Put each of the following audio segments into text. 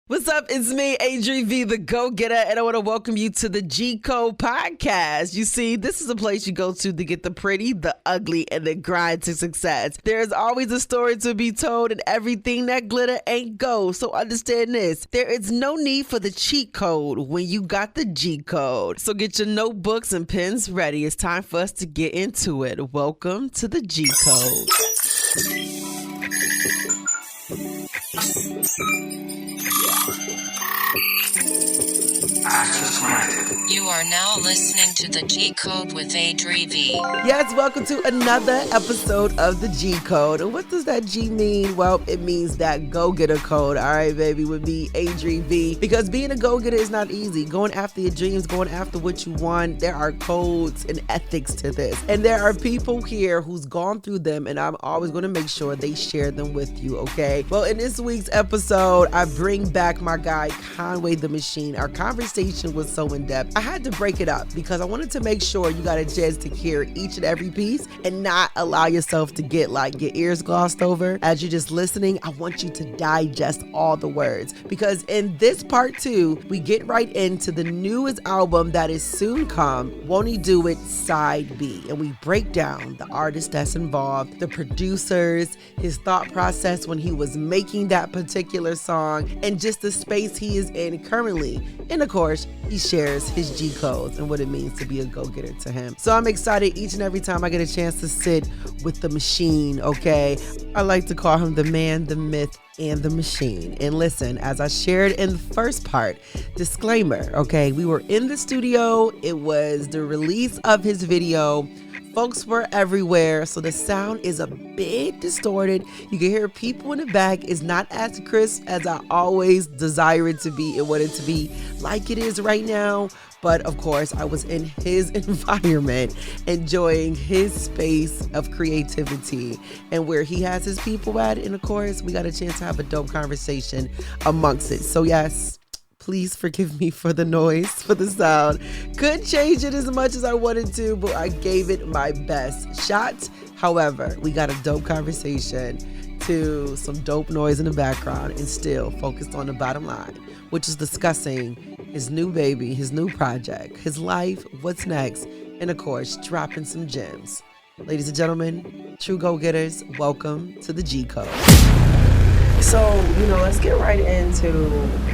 What's up? It's me, ADRI.V, the go-getter, and I want to welcome you to the G Code podcast. You see, this is a place you go to get the pretty, the ugly, and the grind to success. There's always a story to be told, and everything that glitter ain't gold. So understand this, there is no need for the cheat code when you got the G Code. So get your notebooks and pens ready. It's time for us to get into it. Welcome to the G Code. You are now listening to the G Code with ADRI.V. Yes, welcome to another episode of the G Code. And what does that G mean? Well, it means that go-getter code. All right, baby, with me, ADRI.V. Because being a go-getter is not easy. Going after your dreams, going after what you want, there are codes and ethics to this. And there are people here who's gone through them, and I'm always going to make sure they share them with you, okay? Well, in this week's episode, I bring back my guy, Conway the Machine. Our conversation was so in-depth. I had to break it up because I wanted to make sure you got a chance to hear each and every piece and not allow yourself to get like your ears glossed over. As you're just listening, I want you to digest all the words, because in this part 2, we get right into the newest album that is soon come, Won't He Do It Side B, and we break down the artist that's involved, the producers, his thought process when he was making that particular song, and just the space he is in currently. And of course, he shares his G codes and what it means to be a go-getter to him. So I'm excited each and every time I get a chance to sit with the machine, okay? I like to call him the man, the myth, and the machine. And listen, as I shared in the first part, disclaimer, okay? We were in the studio. It was the release of his video. Folks were everywhere, so the sound is a bit distorted. You can hear people in the back. It's not as crisp as I always desire it to be and want it to be like it is right now. But of course, I was in his environment, enjoying his space of creativity and where he has his people at. And of course, we got a chance to have a dope conversation amongst it. So yes, please forgive me for the noise, for the sound. Couldn't change it as much as I wanted to, but I gave it my best shot. However, we got a dope conversation to some dope noise in the background and still focused on the bottom line, which is discussing his new baby, his new project, his life, what's next, and of course, dropping some gems. Ladies and gentlemen, true go-getters, welcome to the G Code. So, let's get right into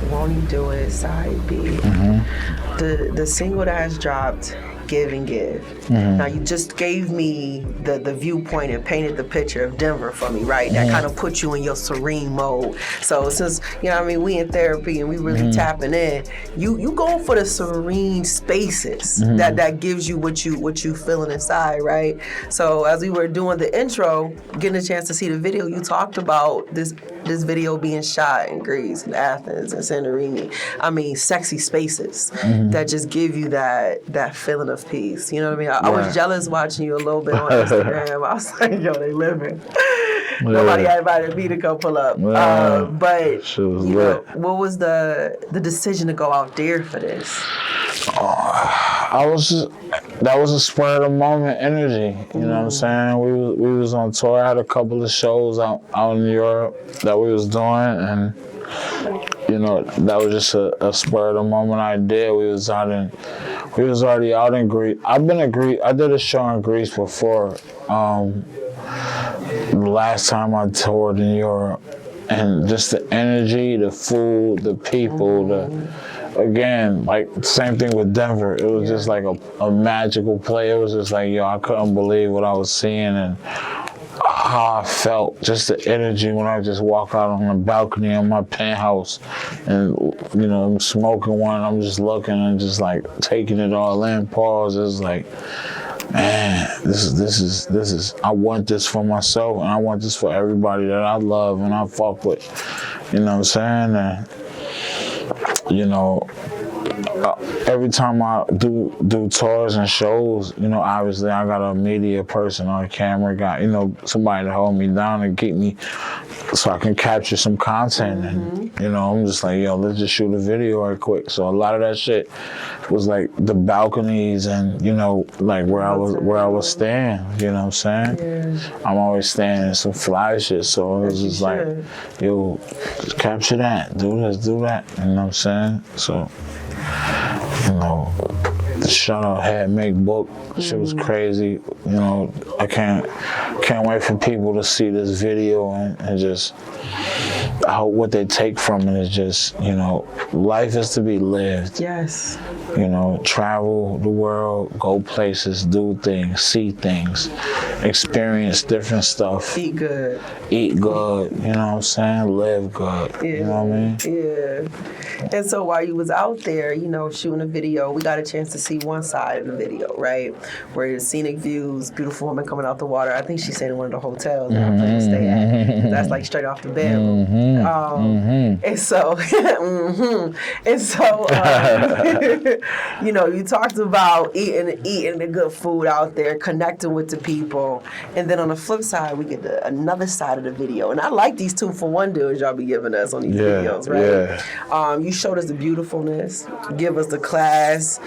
Won't He Do It Side B. Mm-hmm. The single that has dropped, Give and Give. Mm-hmm. Now, you just gave me the viewpoint and painted the picture of Denver for me, right? That kind of put you in your serene mode. So since, we in therapy and we really tapping in, you going for the serene spaces that gives you what you feeling inside, right? So as we were doing the intro, getting a chance to see the video, you talked about this video being shot in Greece and Athens and Santorini. Sexy spaces that just give you that feeling of peace. You know what I mean? I was jealous watching you a little bit on Instagram. I was like, yo, they living. Nobody had invited me to go pull up. But what was the decision to go out there for this? That was a spur of the moment energy. You know what I'm saying? We was on tour. I had a couple of shows out in Europe that we was doing, and that was just a spur of the moment idea. We was already out in Greece. I've been in Greece. I did a show in Greece before. The last time I toured in Europe, and just the energy, the food, the people, again, like same thing with Denver. It was just like a magical place. It was just like, I couldn't believe what I was seeing and how I felt, just the energy when I just walk out on the balcony of my penthouse and, I'm smoking one, I'm just looking and just like taking it all in, pause. It's like, man, this is, I want this for myself and I want this for everybody that I love and I fuck with, you know what I'm saying? And, every time I do tours and shows, you know, obviously I got a media person or a camera guy, you know, somebody to hold me down and keep me so I can capture some content. And, you know, I'm just like, yo, let's just shoot a video right quick. So a lot of that shit was like the balconies and, you know, like where I was staying, you know what I'm saying? Yeah. I'm always staying in some fly shit. So it was just like, yo, just capture that, do this, do that, you know what I'm saying? So, you know, the shout out Head Make Book, shit was crazy. You know, I can't wait for people to see this video and just, I hope what they take from it is just, you know, life is to be lived. Yes. You know, travel the world, go places, do things, see things, experience different stuff. Eat good. Eat good, you know what I'm saying? Live good, yeah. You know what I mean? Yeah. And so while you was out there, you know, shooting a video, we got a chance to see one side of the video, right? Where the scenic views, beautiful woman coming out the water. I think she stayed in one of the hotels that I plan to stay at. That's like straight off the bedroom. And so, you know, you talked about eating the good food out there, connecting with the people. And then on the flip side, we get another side of the video. And I like these 2-for-1 deals y'all be giving us on these videos, right? Yeah. You showed us the beautifulness, give us the class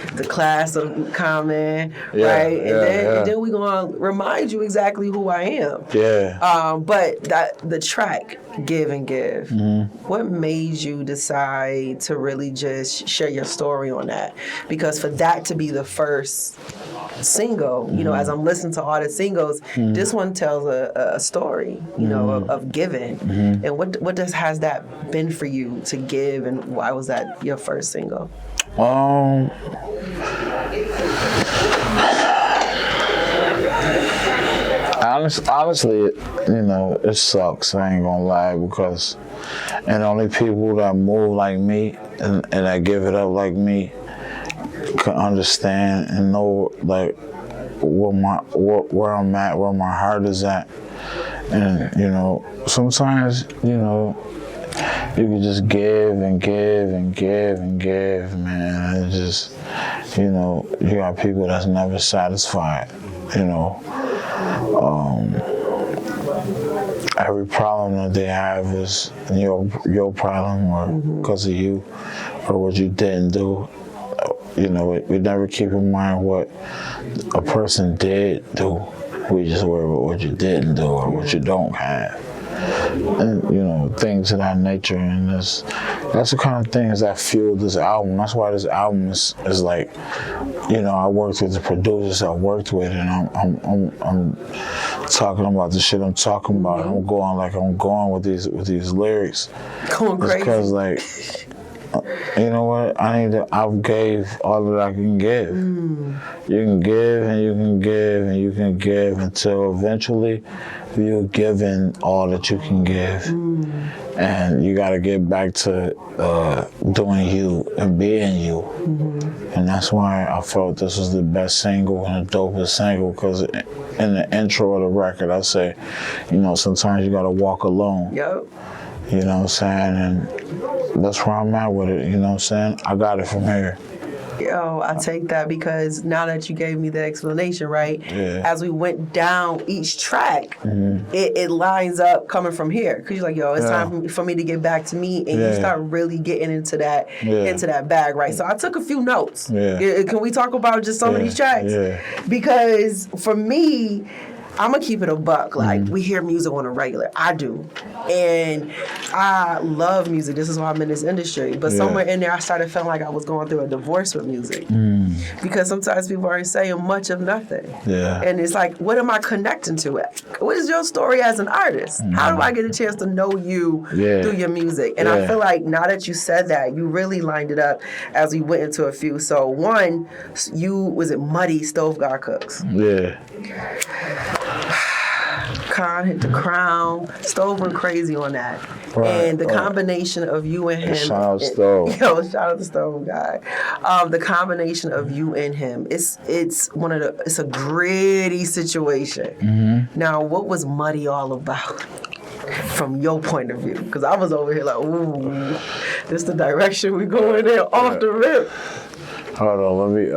of comment, right? And then we're going to remind you exactly who I am. Yeah. But the track, Give and Give, what made you decide to really just share your story on that? Because for that to be the first single, you know, as I'm listening to all the singles, this one tells a story, you know, of giving. And what has that been for you to give, and why was that your first single? Honestly, you know, it sucks, I ain't gonna lie, because and only people that move like me and that give it up like me can understand and know like where I'm at, where my heart is at. And, you know, sometimes, you know, you can just give and give and give and give, man. It's just, you know, you got people that's never satisfied, you know. Every problem that they have is your problem, or because of you, or what you didn't do. You know, we never keep in mind what a person did do. We just worry about what you didn't do or what you don't have. And, you know, things of that nature. And that's the kind of things that fuel this album. That's why this album is like, you know, I worked with the producers I worked with, and I'm talking about the shit I'm talking about. I'm going with these lyrics. Going crazy. Because, like, you know what? I've gave all that I can give. You can give and you can give and you can give until eventually you're giving all that you can give. And you got to get back to doing you and being you. And that's why I felt this was the best single and the dopest single, because in the intro of the record, I say, you know, sometimes you got to walk alone. Yep. You know what I'm saying? And that's where I'm at with it, you know what I'm saying? I got it from here. Yo, I take that, because now that you gave me the explanation, right? Yeah. As we went down each track, it lines up coming from here. Because you're like, yo, it's time for me to get back to me, and you start really getting into that bag, right? So I took a few notes. Can we talk about just some of these tracks? Because for me, I'm going to keep it a buck. Like, we hear music on a regular. I do. And I love music. This is why I'm in this industry. But somewhere in there, I started feeling like I was going through a divorce with music. Because sometimes people are saying much of nothing. And it's like, what am I connecting to it? What is your story as an artist? How do I get a chance to know you through your music? And I feel like now that you said that, you really lined it up as we went into a few. So one, was it Muddy Stove God Cooks? Khan hit the crown. Stove went crazy on that. And the combination of you and him. Shout out Stove. Yo, shout out the Stove guy. The combination of you and him. It's a gritty situation. Now, what was Muddy all about? from your point of view? Because I was over here like, ooh, this the direction we going in off the rip. Hold on, let me.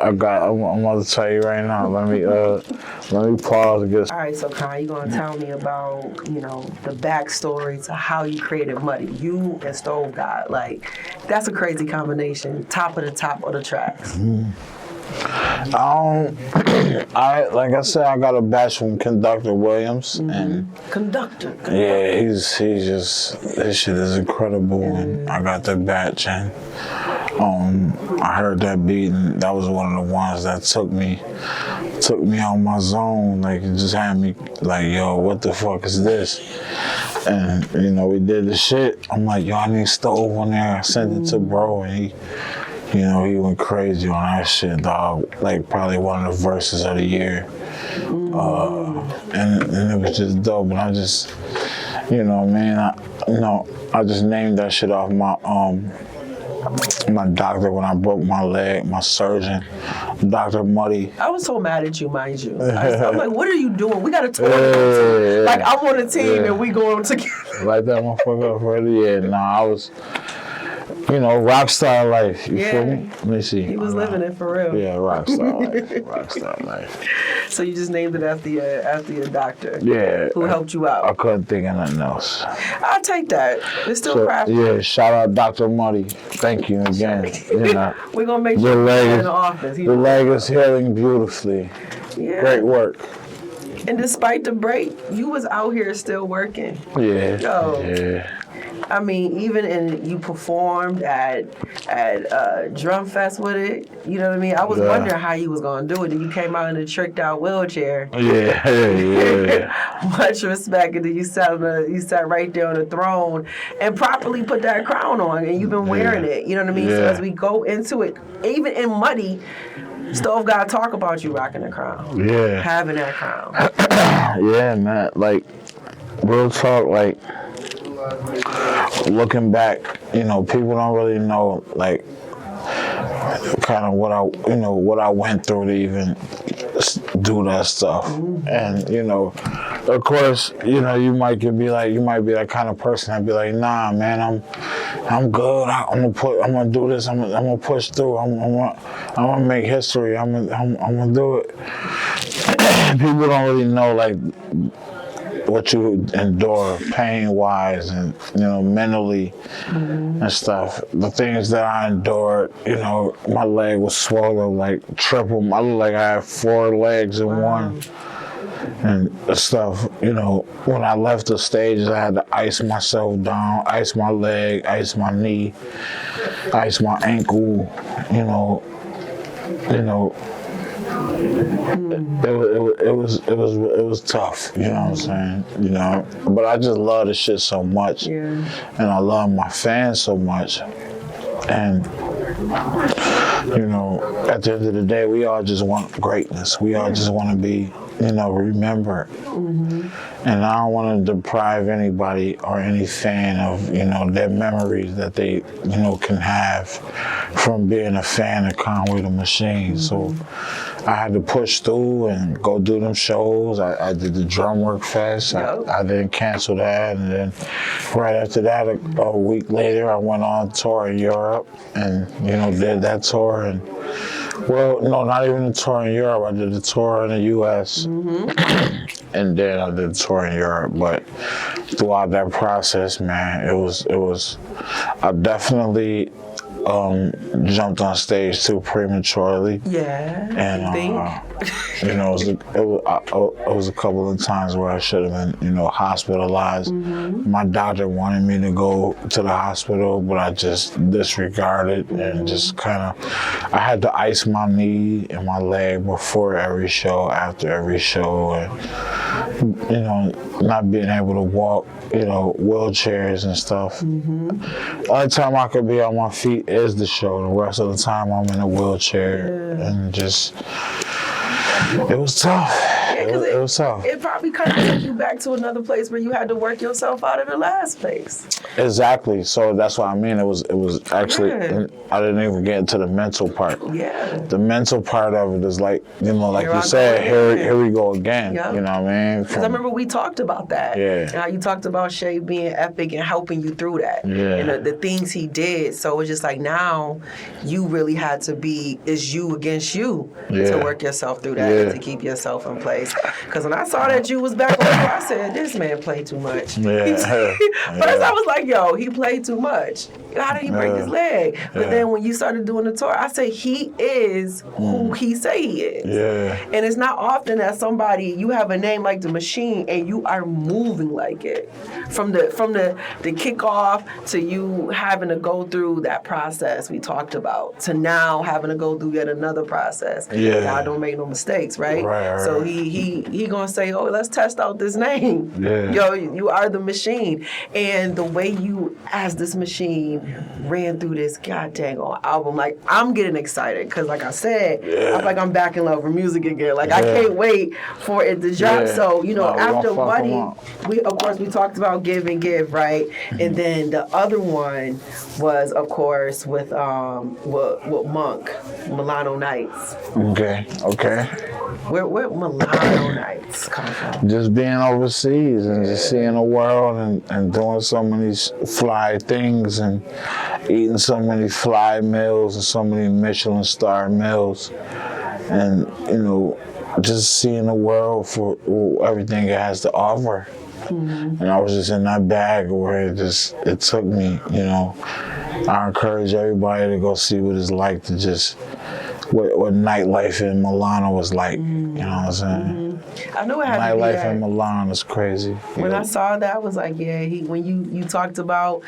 I'm about to tell you right now. Let me pause and get. All right, so Con, you gonna tell me about the backstory to how you created Muddy? You and Stove God, like that's a crazy combination. Top of the tracks. I like I said, I got a batch from Conductor Williams, and Conductor. yeah, he's just this shit is incredible, and I got that batch, and I heard that beat, and that was one of the ones that took me out my zone. Like it just had me like, yo, what the fuck is this? And we did the shit. I'm like, yo, I need Stove on there. I sent it to bro, and he. He went crazy on that shit, dog. Like probably one of the verses of the year. And it was just dope. And I just, I just named that shit off my doctor when I broke my leg, my surgeon, Dr. Muddy. I was so mad at you, mind you. I'm like, what are you doing? We got a tour. Like I'm on a team and we going together. Like that motherfucker already. Yeah, nah, I was. Rockstar life. You feel me? Let me see. He was living it for real. Yeah, rockstar life. Rockstar life. So you just named it after your doctor. Yeah. Who helped you out? I couldn't think of nothing else. I'll take that. It's still crafty. Yeah, shout out Dr. Muddy. Thank you again. We're gonna make sure he's in the office. The leg is healing beautifully. Yeah. Great work. And despite the break, you was out here still working. Yeah. Yeah. I mean, you performed at Drum Fest with it. You know what I mean? I was wondering how you was gonna do it. And you came out in a tricked out wheelchair. Yeah. Much respect. And then you sat right there on the throne and properly put that crown on, and you've been wearing it. You know what I mean? Yeah. So as we go into it, even in Muddy, Stove gotta talk about you rocking the crown. Yeah. Having that crown. Yeah, man. Like, real talk, like, looking back, people don't really know, like, kind of what I went through to even do that stuff. And, of course, you might be that kind of person that'd be like, nah, man, I'm good. I'm gonna do this. I'm gonna push through. I'm gonna make history. I'm gonna do it. People don't really know, like, what you endure pain-wise and, mentally and stuff. The things that I endured, my leg was swollen like triple. I looked like I had 4 legs in one. And stuff, when I left the stages, I had to ice myself down, ice my leg, ice my knee, ice my ankle, It was tough, you know what I'm saying? But I just love this shit so much, and I love my fans so much, and at the end of the day, we all just want greatness. We all just want to be, remembered. And I don't want to deprive anybody or any fan of, their memories that they, can have from being a fan of Conway the Machine. So I had to push through and go do them shows. I did the Drum Work Fest. I didn't cancel that. And then right after that, a week later, I went on tour in Europe and, did that tour. And well, no, not even a tour in Europe. I did a tour in the U.S. And then I did a tour in Europe. But throughout that process, man, it was. I definitely jumped on stage too prematurely. Yeah. And it was a couple of times where I should have been, hospitalized. My doctor wanted me to go to the hospital, but I just disregarded and just I had to ice my knee and my leg before every show, after every show, and not being able to walk, wheelchairs and stuff. The only time I could be on my feet is the show. The rest of the time I'm in a wheelchair, and just, it was tough. It was tough. It probably kind of took you back to another place where you had to work yourself out of the last place. Exactly. So that's what I mean. It was actually, I didn't even get into the mental part. Yeah. The mental part of it is like, you know, like Here you I said, go here we go again. Yep. You know what I mean? Because I remember we talked about that. Yeah. And how you talked about Shay being epic and helping you through that. Yeah. And the things he did. So it's just like now you really had to be, it's you against you to work yourself through that and to keep yourself in place. Because when I saw that you was back on, I said, this man played too much. First I was like, yo, he played too much. How did he break his leg? But then when you started doing the tour, I said, he is who he say he is. Yeah. And it's not often that somebody, you have a name like The Machine and you are moving like it. From the kickoff to you having to go through that process we talked about, to now having to go through yet another process. Yeah. God don't make no mistakes, right? Right. So he gonna say, oh, let's test out this name. Yeah. Yo, you are the machine. And the way you, as this machine, ran through this goddamn album, like, I'm getting excited because, like I said, I feel like I'm back in love with music again. Like, I can't wait for it to drop. So, you know, after Buddy, we talked about Give and Give, right? And then the other one was, of course, with Monk, Milano Nights. Okay. Where Milano Nights come from? Just being overseas and just seeing the world and doing so many fly things and eating so many fly meals and so many Michelin star meals, and you know, just seeing the world for everything it has to offer. And I was just in that bag where it took me, you know. I encourage everybody to go see what it's like to just what nightlife in Milano was like. You know what I'm saying? I know it had to be Nightlife that. in Milan is crazy. When I saw that, I was like, yeah, when you talked about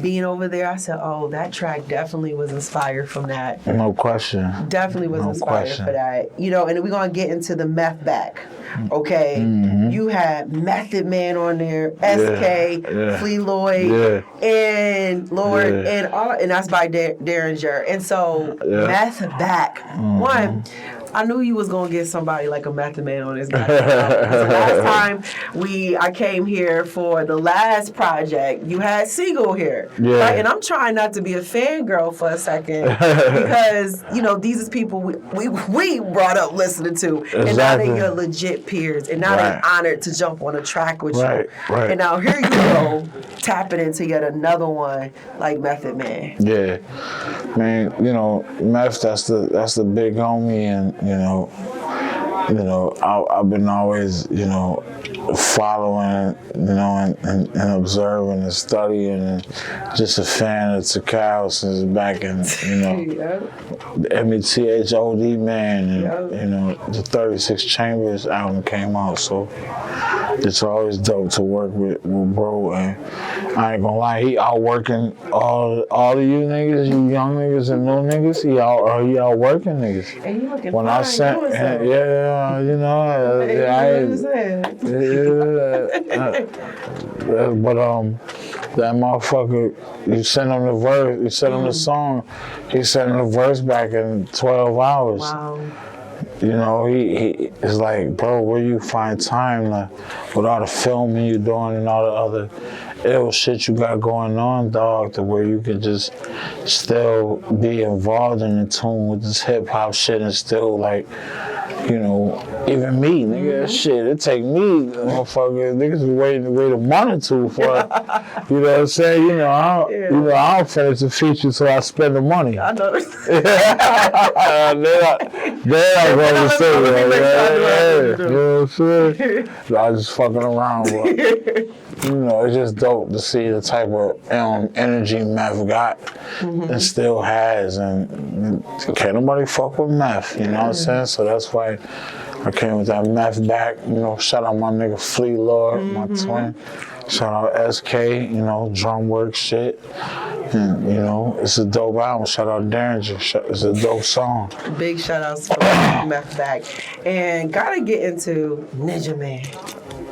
being over there, I said, oh, that track definitely was inspired from that. No question. Definitely was No inspired question. for that. You know, and we're going to get into the meth back. Okay? You had Method Man on there, SK, Flea Lloyd, and Lord, and that's by Derringer. And so, Meth back. One, I knew you was gonna get somebody like a Method Man on this guy. The last time I came here for the last project, you had Siegel here. Yeah. Right? And I'm trying not to be a fangirl for a second because, you know, these is people we brought up listening to. Exactly. And now they're your legit peers. And now they're honored to jump on a track with you. Right. And now here you go, tapping into yet another one like Method Man. Yeah, man. You know, Meth. That's the big homie, and you know, I've been always, you know, following, you know, and observing and studying, and just a fan of Takao since back in, you know, the METHOD man, and you know, the 36 Chambers album came out, so it's always dope to work with bro. And I ain't gonna lie, he out working all of you niggas, you young niggas and little niggas. He out working niggas. And you looking When fine, I sent, you know, but that motherfucker, you sent him the verse, you sent him the song, he sent him the verse back in 12 hours. Wow. You know, he is like, bro, where you find time with all the filming you doing and all the other ill shit you got going on, dog, to where you can just still be involved and in tune with this hip hop shit and still, like, you know, even me, nigga, shit, it take me, motherfucker, niggas wait a month or two for, you know what I'm saying? You know, I don't finish the feature till I spend the money. I know. Then I go to say, you know what I'm saying? I just fucking around, but you know, it's just dope to see the type of energy Meth got and still has, and can't nobody fuck with Meth, you know what I'm saying? So that's why I came with that Meth back, you know, shout out my nigga Flea Lord, my twin. Shout out SK, you know, drum work shit. And, you know, it's a dope album. Shout out Derringer. It's a dope song. Big shout outs for Meth back. And gotta get into Ninja Man.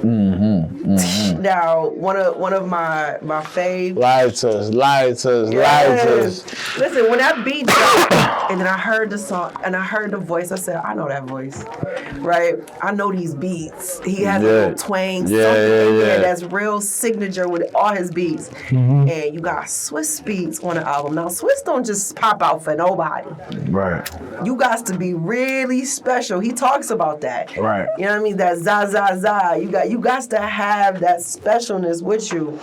Now, one of my fave. Lie to us, lie to us, lie to us. Listen, when that beat dropped, and then I heard the song, and I heard the voice, I said, I know that voice, right? I know these beats. He has a little twang, something in there that's real signature with all his beats. And you got Swiss beats on the album. Now, Swiss don't just pop out for nobody. Right. You got to be really special. He talks about that. Right. You know what I mean? That za. You got to have that specialness with you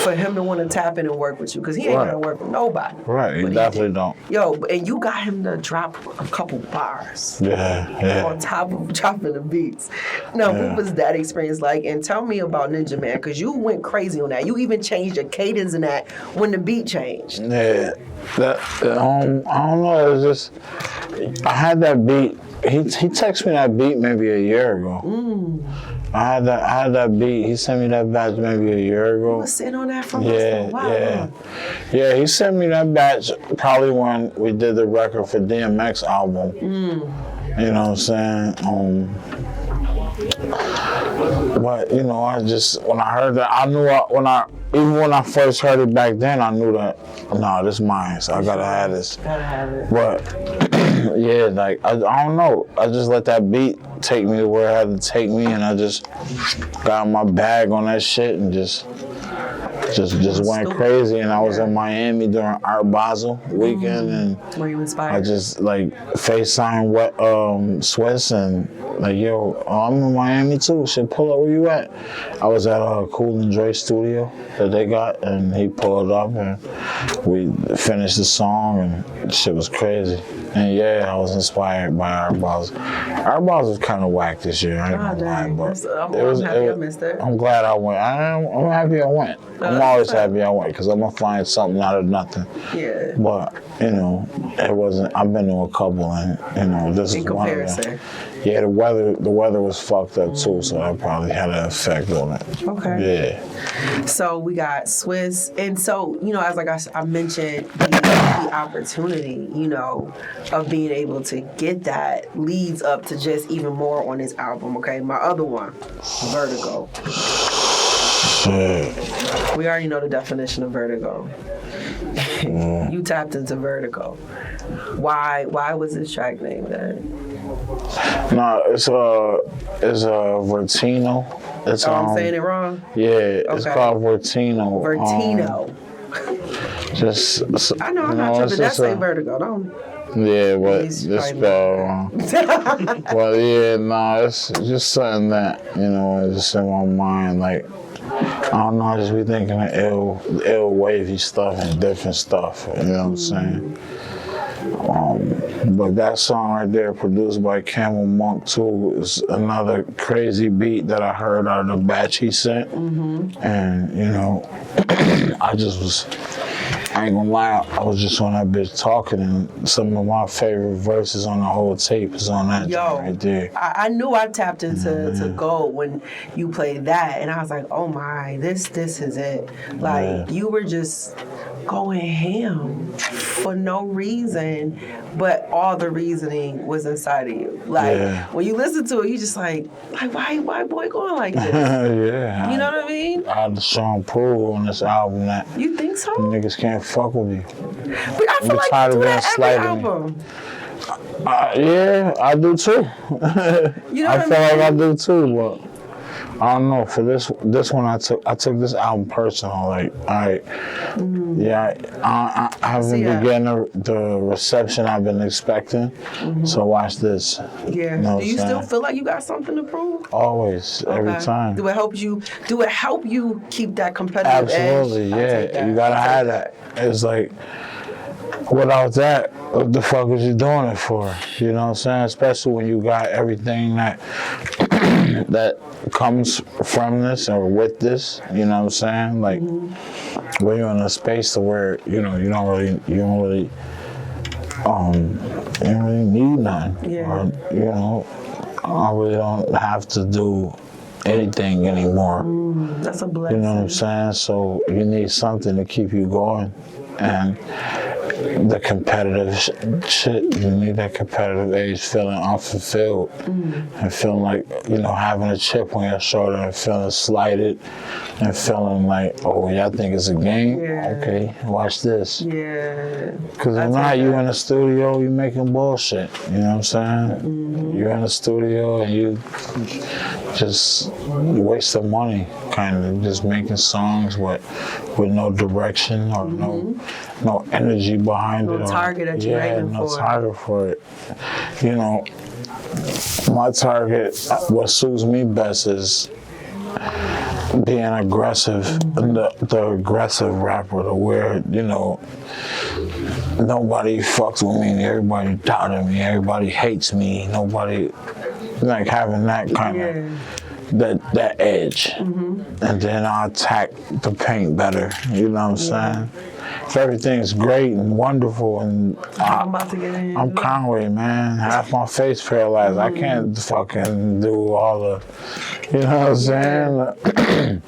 for him to want to tap in and work with you, because he ain't gonna work with nobody. Right, he definitely don't. Yo, and you got him to drop a couple bars. Yeah. On top of dropping the beats. Now, what was that experience like? And tell me about Ninja Man, because you went crazy on that. You even changed your cadence in that when the beat changed. Yeah, I don't know. It was just I had that beat. He texted me that beat maybe a year ago. I had that beat. He sent me that batch maybe a year ago. You was sitting on that for a while. Yeah, he sent me that batch probably when we did the record for DMX album. You know what I'm saying? But you know, I just when I heard that, I knew even when I first heard it back then, I knew that this is mine. So I gotta have this. Gotta have it. But yeah, like I don't know. I just let that beat take me to where it had to take me, and I just got my bag on that shit and just went crazy. And I was in Miami during Art Basel weekend, and were you inspired? I just like FaceTime Swiss and like, yo, I'm in Miami too. Should pull up where you at? I was at Cool and Dre studio that they got, and he pulled up and we finished the song, and shit was crazy. And yeah, I was inspired by Art Basel. Art Basel was kind of whack this year. I ain't gonna lie, but I'm happy I missed it. I'm glad I went. I'm happy I went. I'm always happy I went, because I'm gonna find something out of nothing. Yeah. But you know, it wasn't. I've been to a couple, and you know, this is one of them. Yeah, the weather was fucked up too, so that probably had an effect on it. Okay. Yeah. So we got Swiss, and so you know, as like I mentioned, the opportunity, you know, of being able to get that leads up to just even more on this album. Okay, my other one, Vertigo. Shit. We already know the definition of vertigo. You tapped into vertigo. Why was this track named that? No, it's Vertino. It's I'm saying it wrong? Yeah, it's called Vertino. Vertino. I know I'm not tripping. That's say vertigo, don't. Yeah, but it's spelled wrong. Well, yeah, it's just something that, you know, is just in my mind. Like, I don't know, I just be thinking of ill wavy stuff and different stuff. You know what I'm saying? But that song right there, produced by Camel Monk 2, is another crazy beat that I heard out of the batch he sent. And, you know, I ain't gonna lie, I was just on that bitch talking, and some of my favorite verses on the whole tape is on that joint right there. I knew I tapped into gold when you played that, and I was like, oh my, this is it. Like, you were just going ham for no reason, but all the reasoning was inside of you. Like, when you listen to it, you just like why boy going like this? Yeah. You know what I mean? I had to show and prove on this album that you think so? Niggas can't fuck with me. But I feel like you do that every album. Yeah, I do too. You know I feel like I do too, but I don't know. For this one, I took this album personal. Like, I haven't been getting the reception I've been expecting. So watch this. Yeah. You know do you still feel like you got something to prove? Always, every time. Do it help you keep that competitive Absolutely, edge? yeah. You gotta have that. It's like, without that, what the fuck was you doing it for? You know what I'm saying? Especially when you got everything that comes from this or with this. You know what I'm saying? Like, when you're in a space to where you don't really need none. Yeah. Or, you know, I really don't have to do anything anymore. That's a blessing. You know what I'm saying? So you need something to keep you going. And the competitive shit. You need that competitive age, feeling unfulfilled and feeling like, you know, having a chip on your shoulder and feeling slighted and feeling like, oh, y'all think it's a game? Yeah. Okay, watch this. Yeah. Because if not, you in the studio, you making bullshit. You know what I'm saying? You're in the studio and you just wasting money, kind of just making songs with no direction or no energy behind it. No target that you're aiming no for. target for it. You know, my target, what suits me best is being aggressive, the aggressive rapper, to where, you know, nobody fucks with me, everybody doubted me, everybody hates me, nobody, like having that kind of, that edge. And then I'll attack the paint better, you know what I'm saying? If everything's great and wonderful and I'm about to get in. I'm Conway, man. Half my face paralyzed. I can't fucking do all the, you know what I'm saying?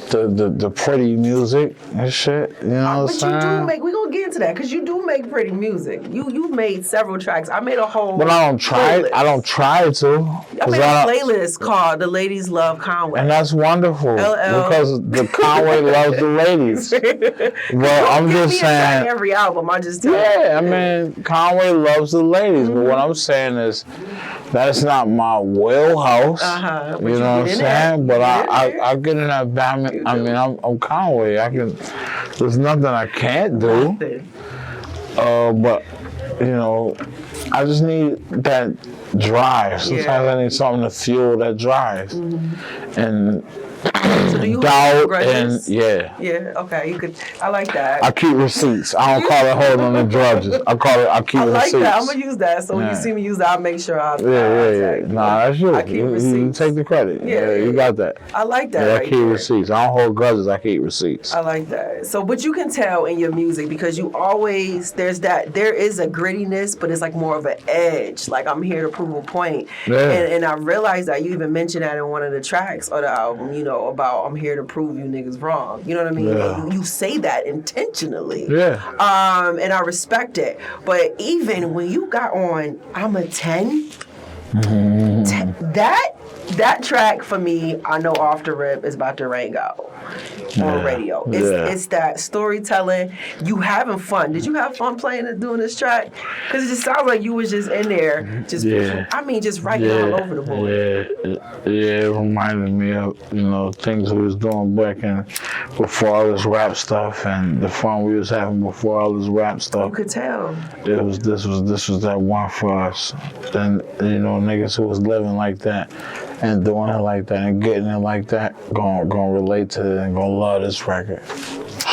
The pretty music and shit, you know what I'm saying? But you do make, we're going to get into that, because you do make pretty music. You've made several tracks. I made a whole But I don't try to. I made a playlist called The Ladies Love Conway. And that's wonderful, because the Conway loves the ladies. But I'm just saying, every album, I just tell yeah, I mean, Conway loves the ladies, but what I'm saying is, that's not my wheelhouse. You know what I'm saying? But I get in that balance. I mean, I'm Conway. There's nothing I can't do. But, you know, I just need that drive. Sometimes I need something to fuel that drive. And so do you doubt and yeah, okay, you could. I like that. I keep receipts. I don't call it holding on the grudges. I keep I like receipts. that. I'm gonna use that. So when you see me use that, I'll make sure I. Yeah. Nah, that's you. I keep You receipts. take the credit. Yeah, you got that. I like that. Yeah, right I keep there. receipts. I don't hold grudges. I keep receipts. I like that. So, but you can tell in your music, because you always, there is a grittiness, but it's like more of an edge. Like, I'm here to prove a point. Yeah. And I realized that you even mentioned that in one of the tracks of the album, you know, about I'm here to prove you niggas wrong. You know what I mean? Yeah. You say that intentionally. Yeah. And I respect it. But even when you got on I'm a 10, that track for me, I know off the rip, is about Durango on radio. It's that storytelling. You having fun. Did you have fun playing and doing this track? Because it just sounds like you was just in there, just writing all over the board. Yeah, it reminded me of, you know, things we was doing back in before all this rap stuff and the fun we was having before all this rap stuff. You could tell. This was that one for us. And, you know, niggas who was living like that and doing it like that and getting it like that, gonna relate to it and gonna love this record.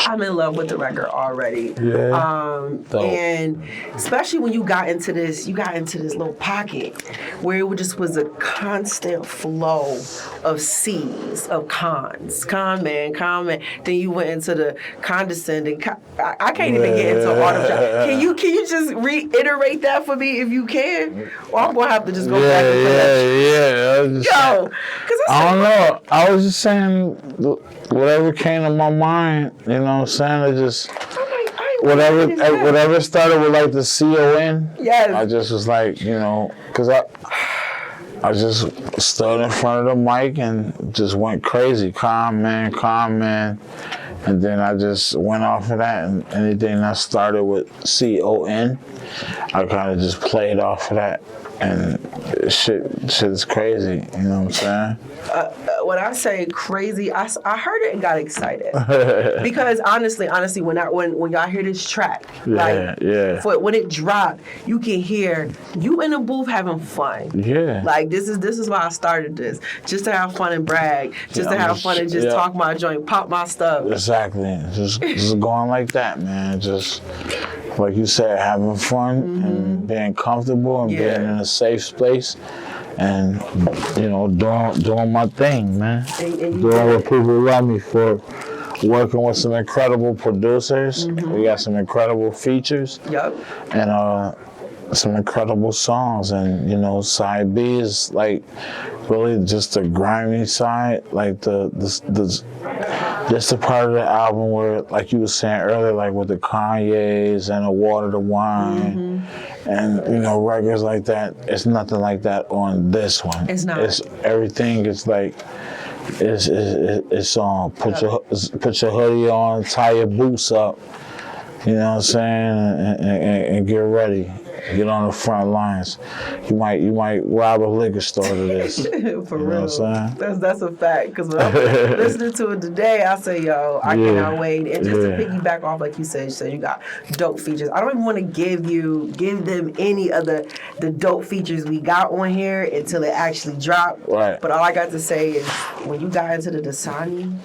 I'm in love with the record already. Yeah. And especially when you got into this little pocket where it just was a constant flow of C's, of cons. Con man. Then you went into the condescending. I can't even get into all of that. Can you just reiterate that for me if you can? Or I'm gonna have to just go back and I don't know. I was just saying whatever came to my mind, you know what I'm saying? It just whatever started with like the CON. Yes. I just was like, you know, because I just stood in front of the mic and just went crazy. Calm man. And then I just went off of that, and anything that started with CON, I kind of just played off of that. And shit is crazy, you know what I'm saying? When I say crazy, I heard it and got excited. Because honestly, when y'all hear this track, when it dropped, you can hear you in the booth having fun. Yeah. Like this is why I started this. Just to have fun and brag. Just to have fun and just talk my joint, pop my stuff. Exactly. Just going like that, man. Just like you said, having fun and being comfortable and being in a safe space and, you know, doing my thing, man. Doing what people love me for. Working with some incredible producers. We got some incredible features. Yep. And some incredible songs, and you know, side B is like really just the grimy side, like the just the part of the album where, like you were saying earlier, like with the Kanye's and the Water to Wine, and you know, records like that. It's nothing like that on this one. It's not. It's everything is like. It's on. Put your hoodie on, tie your boots up. You know what I'm saying, and get ready. Get on the front lines. You might rob a liquor store to this. For you real. Know what I'm saying? That's a fact. Because when I'm listening to it today, I say, yo, I cannot wait. And just to piggyback off, like you said you got dope features. I don't even want to give them any of the dope features we got on here until it actually dropped. Right. But all I got to say is when you got into the Dasani,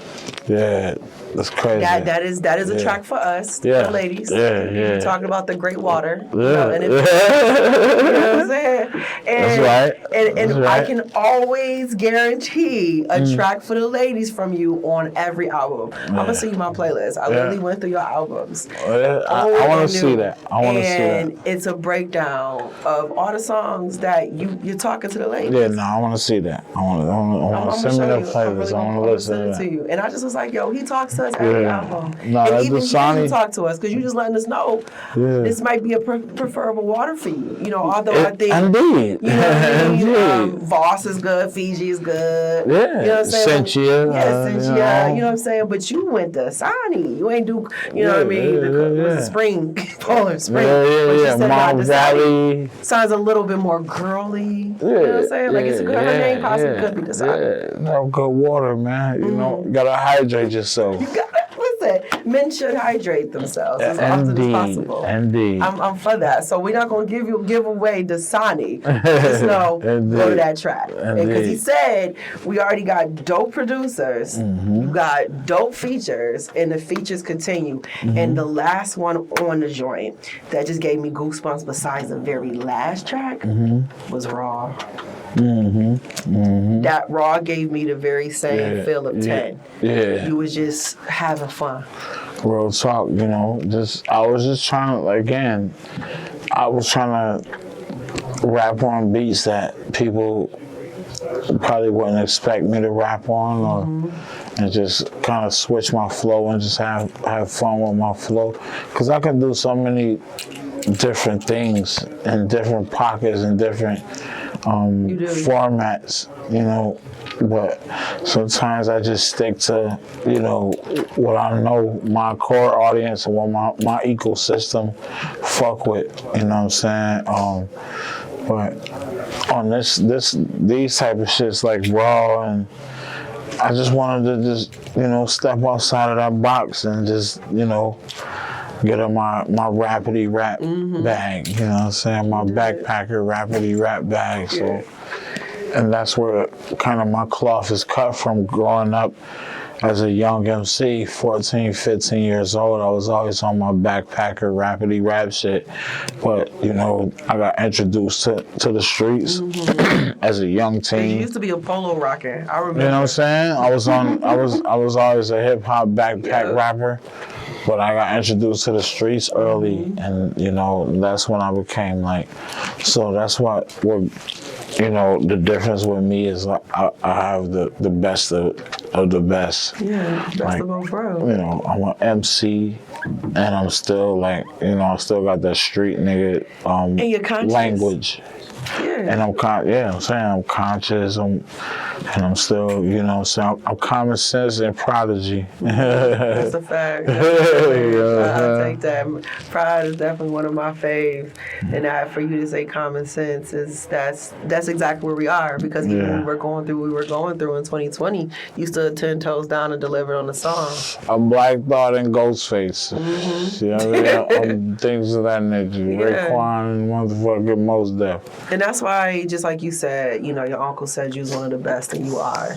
that's crazy. That is a track for us, the ladies. You're talking about the great water. You know, and you know what I'm saying? And, that's right. And that's right. I can always guarantee a track for the ladies from you on every album. I'm going to send you my playlist. I literally went through your albums. I want to see that. And it's a breakdown of all the songs that you're talking to the ladies. Yeah, no, I want to see that. I want to send me that playlist. I want to listen to you. And I just was like, yo, he talks to us every album. No, and even Dasani, you talk to us because you just letting us know this might be a preferable water for you. You know, although I think indeed. You know what I mean? Voss is good, Fiji is good. Yeah. You know what I'm saying? Sentia. Sentia. You know what I'm saying? But you went to Sani. You ain't do, you know what I mean? The spring, Polar Spring. Yeah. Mount Valley. Sounds a little bit more girly. You know what I'm saying? Like it's a good, her name possibly could be the Sani. No, good water, man. You know, you gotta hydrate yourself. You gotta, listen, men should hydrate themselves as often as possible. Indeed. I'm for that. So we're not gonna give away Dasani. Just know, go to that track. Because he said we already got dope producers, you got dope features, and the features continue. And the last one on the joint that just gave me goosebumps besides the very last track was Raw. That Raw gave me the very same feel of 10. Yeah. You was just having fun. Real talk, you know, I was just trying to, again, I was trying to rap on beats that people probably wouldn't expect me to rap on, and just kind of switch my flow and just have fun with my flow. Because I can do so many different things in different pockets and different formats, you know, but sometimes I just stick to, you know, what I know my core audience and what my ecosystem fuck with, you know what I'm saying? But on these type of shits like Raw, and I just wanted to just, you know, step outside of that box and just, you know, get in my rapidy rap bag, you know what I'm saying? My backpacker rapidy rap bag. So, and that's where kind of my cloth is cut from. Growing up as a young MC, 14, 15 years old, I was always on my backpacker rapidy rap shit. But, you know, I got introduced to the streets as a young teen. You used to be a polo rocker. I remember. You know what I'm saying? I was always a hip hop backpack rapper. But I got introduced to the streets early, and, you know, that's when I became like, so that's what you know, the difference with me is like I have the best of the best. Yeah, best like, of both worlds. You know, I'm an MC, and I'm still like, you know, I still got that street nigga and you're conscious. Language. Yeah. And I'm saying I'm conscious, and I'm still, you know, so I'm common sense and prodigy. That's a fact. I take that. Pride is definitely one of my faves, and that for you to say common sense is that's exactly where we are. Because even when we were going through in 2020, you stood 10 toes down and delivered on the song. A Black Thought and Ghostface. You know what I mean? Things of that nature. Raekwon and motherfucking Mos Def. And that's why, just like you said, you know, your uncle said you was one of the best, and you are.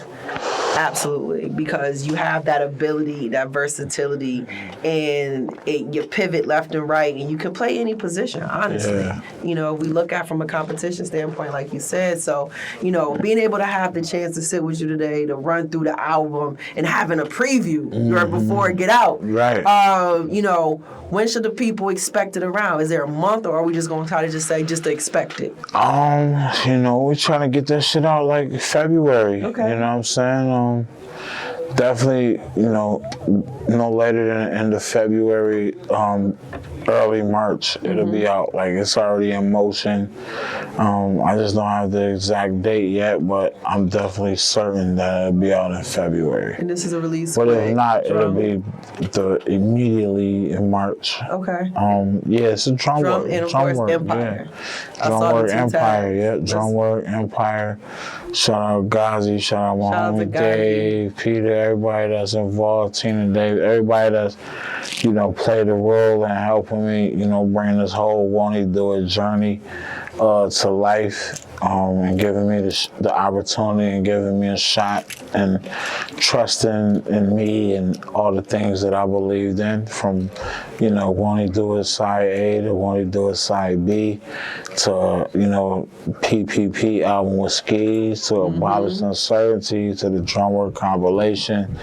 Absolutely. Because you have that ability, that versatility, and you pivot left and right, and you can play any position, honestly. Yeah. You know, we look at from a competition standpoint, like you said. So, you know, being able to have the chance to sit with you today, to run through the album, and having a preview right before it get out. Right. You know, When should the people expect it around? Is there a month, or are we just gonna try to just say just to expect it? We're trying to get that shit out like February. Okay. You know what I'm saying? Definitely, no later than the end of February, early March, it'll be out. Like, it's already in motion. I just don't have the exact date yet, but I'm definitely certain that it'll be out in February. And this is a release. But if not, it'll be immediately in March. Okay. It's a drum work. And of course, work, Empire. Yeah. Drum work Empire, yeah. Drum work Empire. Shout out Gazi, shout out my homie Dave, Peter, everybody that's involved, Tina, Dave, everybody that's, played a role in helping me, bring this whole Wont God Do journey to life, and giving me the opportunity and giving me a shot and trusting in me and all the things that I believed in, from, Wont God Do side A to Wont God Do side B to, PPP album with Skis to Abolish Uncertainty to the Drum Work compilation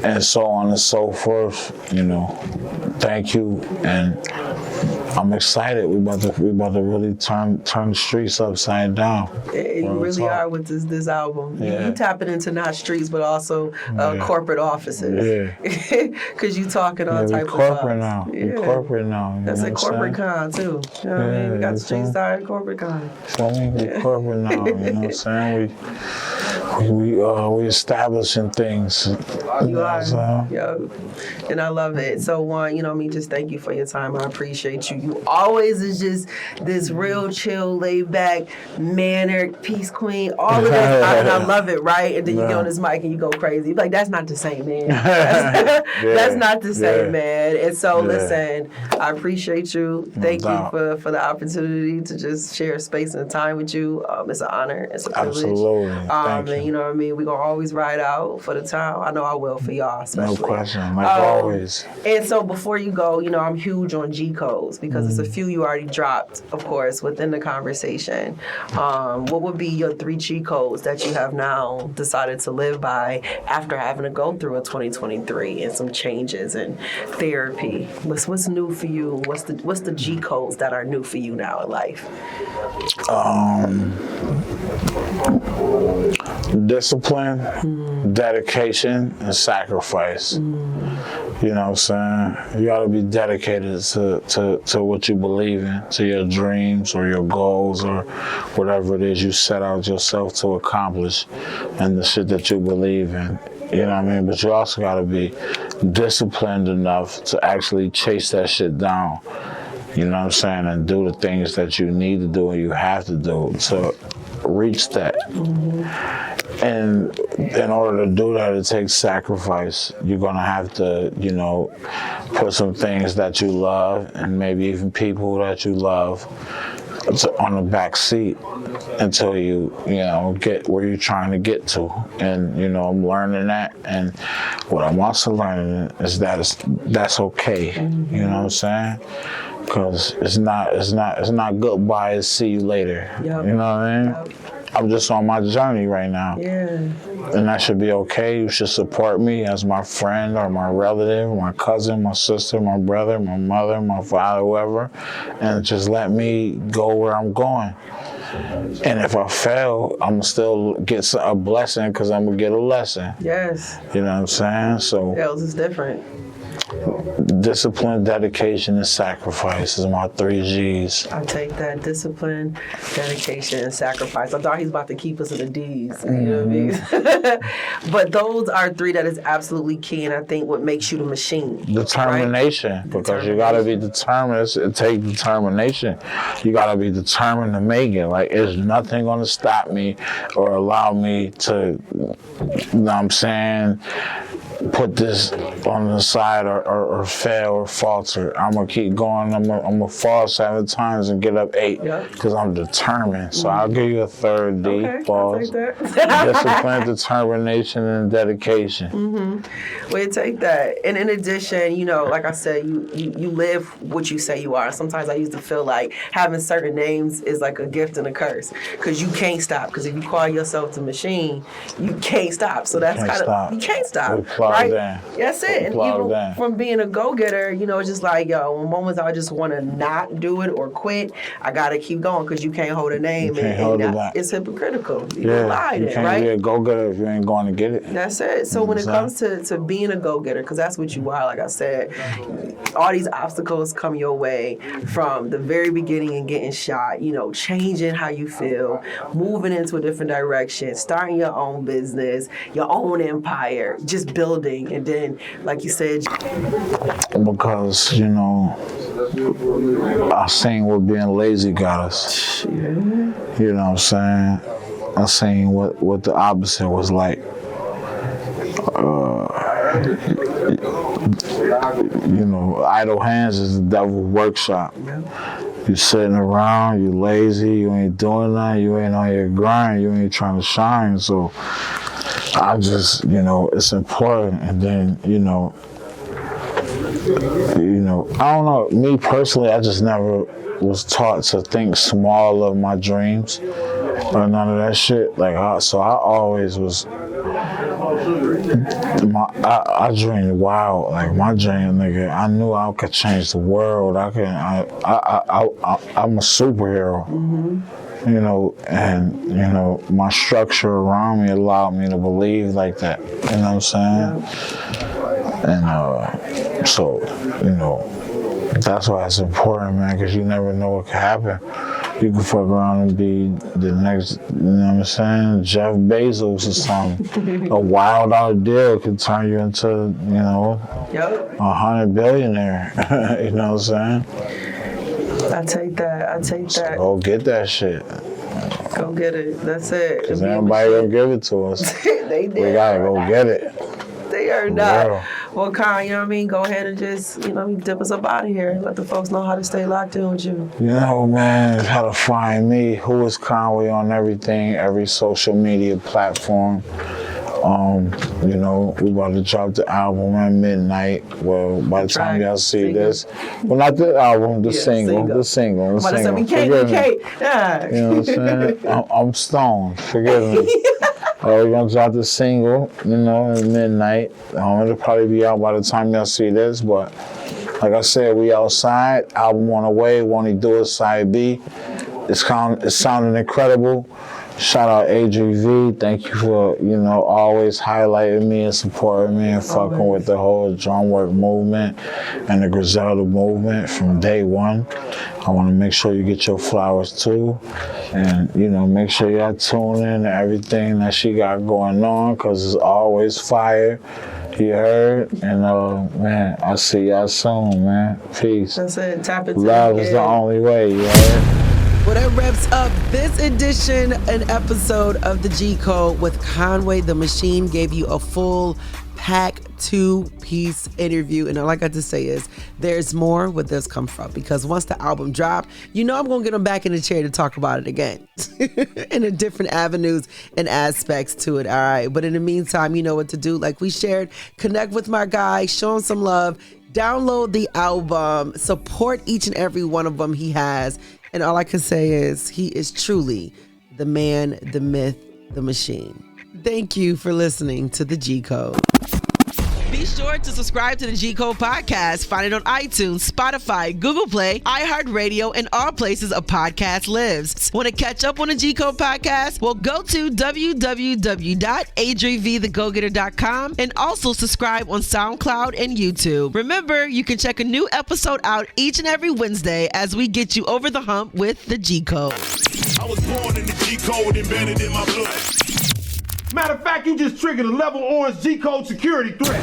and so on and so forth. Thank you, and I'm excited. We about to really turn the streets upside down. You really are with this album. Yeah. You tapping into not streets, but also corporate offices. Yeah. Because you talking all type of corporate now. Yeah. We corporate now. That's a corporate con too. You know what I mean? We got the street side corporate con. So we corporate now. You know what I'm saying? We establishing things. You are. Yo. And I love it. So just thank you for your time. I appreciate you. You always is just this real chill, laid back, mannered, peace queen. All of this, and I love it, right? And then you get on this mic and you go crazy. Like, that's not the same, man. That's not the same, man. And so, listen, I appreciate you. Thank you for the opportunity to just share space and time with you. It's an honor. It's a privilege. Absolutely. Thank you. And you know what I mean? We're going to always ride out for the time. I know I will for y'all, especially. No question, like always. And so before you go, I'm huge on G codes because it's a few you already dropped, of course, within the conversation. What would be your 3 G codes that you have now decided to live by after having to go through a 2023 and some changes in therapy? What's new for you? What's the G codes that are new for you now in life? Discipline, dedication, and sacrifice. You know what I'm saying? You gotta be dedicated to what you believe in, to your dreams or your goals or whatever it is you set out yourself to accomplish and the shit that you believe in. You know what I mean? But you also gotta be disciplined enough to actually chase that shit down. You know what I'm saying? And do the things that you need to do and you have to do to reach that. And in order to do that, it takes sacrifice. You're gonna have to, put some things that you love and maybe even people that you love on the back seat until you get where you're trying to get to. And, I'm learning that. And what I'm also learning is that that's okay. You know what I'm saying? Because it's not goodbye, it's see you later. Yep. You know what I mean? Yep. I'm just on my journey right now. Yeah. And that should be okay. You should support me as my friend or my relative, my cousin, my sister, my brother, my mother, my father, whoever, and just let me go where I'm going. And if I fail, I'm still get a blessing because I'm gonna get a lesson. Yes. You know what I'm saying? So. Else is different. Discipline, dedication, and sacrifice is my 3 G's. I take that. Discipline, dedication, and sacrifice. I thought he's about to keep us in the D's. You know what I mean? But those are 3 that is absolutely key, and I think what makes you the machine. Determination, right? Because you gotta be determined. It takes determination. You gotta be determined to make it. Like, there's nothing gonna stop me or allow me to, put this on the side or fail or falter. I'm gonna keep going. I'm gonna fall 7 times and get up 8 because I'm determined. So I'll give you a 3rd D. Okay, Pause. I'll take that. Discipline, determination, and dedication. We'll take that. And in addition, like I said, you live what you say you are. Sometimes I used to feel like having certain names is like a gift and a curse because you can't stop. Because if you call yourself the machine, you can't stop. So that's kind of, you can't stop. Right? like, down. That's it. And Plug even down. from being a go-getter, you know, it's just like, yo, in moments I just want to not do it or quit, I got to keep going because you can't hold a name. You can't hold it back. It's hypocritical. You lie you then, can't right? be a go-getter if you ain't going to get it. That's it. So when it comes to being a go-getter, because that's what you are, like I said, all these obstacles come your way from the very beginning and getting shot, you know, changing how you feel, moving into a different direction, starting your own business, your own empire, just building. And then, like you said, because, you know, I seen what being lazy got us. You know what I'm saying? I seen what the opposite was like. You know, idle hands is the devil's workshop. You sitting around, you lazy, you ain't doing nothing, you ain't on your grind, you ain't trying to shine. So I just, you know, it's important. And then, you know, I don't know, me personally, I just never was taught to think small of my dreams or none of that shit. Like, so I always was, I dreamed wild. Like, my dream, nigga, I knew I could change the world. I'm a superhero. You know, and, you know, my structure around me allowed me to believe like that. You know what I'm saying? And so, you know, that's why it's important, man, because you never know what could happen. You can fuck around and be the next, you know what I'm saying, Jeff Bezos or something. A wild out deal could turn you into, you know, 100 billionaire. You know what I'm saying? I take that. So go get that shit. Go get it. That's it. Because everybody gonna give it to us. They did. We gotta go get it. They are not. Well, Con, you know what I mean? Go ahead and just, you know, dip us up out of here. Let the folks know how to stay locked in with you. You know, man, how to find me. Who is Conway on everything, every social media platform. You know, we about to drop the album at midnight. Well, by the time y'all see this, well, not the album, the single. We can't. Yeah. You know what I'm saying? I'm stoned. Forgive me. We're gonna drop the single, you know, at midnight. It'll probably be out by the time y'all see this, but like I said, we outside. Album on the way. Won't He Do It? Side B. It's sounding incredible. Shout out ADRI.V. Thank you for, you know, always highlighting me and supporting me and fucking with the whole drum work movement and the Griselda movement from day one. I want to make sure you get your flowers too. And, you know, make sure y'all tune in to everything that she got going on, because it's always fire. You heard? And, man, I'll see y'all soon, man. Peace. That's it. Tap into Love is the only way, you heard? Well, that wraps up this edition and episode of the G Code with Conway the Machine. Gave you a full pack 2-piece interview. And all I got to say is there's more where this come from, because once the album dropped, you know I'm going to get them back in the chair to talk about it again in a different avenues and aspects to it. All right. But in the meantime, you know what to do. Like we shared, connect with my guy, show him some love, download the album, support each and every one of them he has. And all I can say is he is truly the man, the myth, the machine. Thank you for listening to the G Code. Be sure to subscribe to the G Code podcast. Find it on iTunes, Spotify, Google Play, iHeartRadio, and all places a podcast lives. Want to catch up on the G Code podcast? Well, go to www.ADRI.VTheGoGetter.com and also subscribe on SoundCloud and YouTube. Remember, you can check a new episode out each and every Wednesday as we get you over the hump with the G Code. I was born in the G Code, embedded in my blood. Matter of fact, you just triggered a level orange G-code security threat.